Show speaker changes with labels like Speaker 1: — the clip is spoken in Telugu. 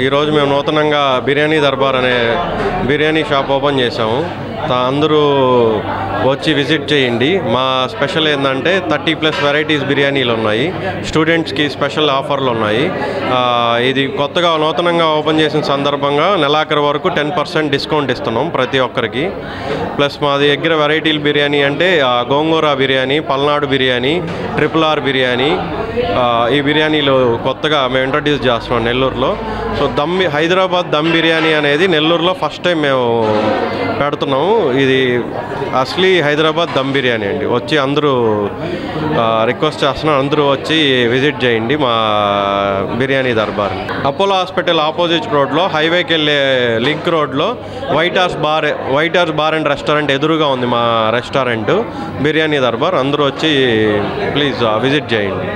Speaker 1: ఈరోజు మేము నూతనంగా బిర్యానీ దర్బార్ అనే బిర్యానీ షాప్ ఓపెన్ చేసాము. అందరూ వచ్చి విజిట్ చేయండి. మా స్పెషల్ ఏంటంటే 30+ వెరైటీస్ బిర్యానీలు ఉన్నాయి. స్టూడెంట్స్కి స్పెషల్ ఆఫర్లు ఉన్నాయి. ఇది కొత్తగా నూతనంగా ఓపెన్ చేసిన సందర్భంగా నెలాఖరు వరకు 10% డిస్కౌంట్ ఇస్తున్నాం ప్రతి ఒక్కరికి. ప్లస్ మా దగ్గర వెరైటీలు బిర్యానీ అంటే గోంగూర బిర్యానీ, పల్నాడు బిర్యానీ, RRR బిర్యానీ, ఈ బిర్యానీలు కొత్తగా మేము ఇంట్రడ్యూస్ చేస్తున్నాం నెల్లూరులో. సో హైదరాబాద్ దమ్ బిర్యానీ అనేది నెల్లూరులో ఫస్ట్ టైం మేము పెడుతున్నాము. ఇది అసలీ హైదరాబాద్ దమ్ బిర్యానీ అండి. వచ్చి అందరూ రిక్వెస్ట్ చేస్తున్నాం, అందరూ వచ్చి విజిట్ చేయండి మా biryani Darbar. Apollo hospital opposite రోడ్లో హైవేకి వెళ్ళే లింక్ రోడ్లో white house bar and restaurant ఎదురుగా ఉంది మా రెస్టారెంట్ బిర్యానీ దర్బార్. అందరూ వచ్చి ప్లీజ్ విజిట్ చేయండి.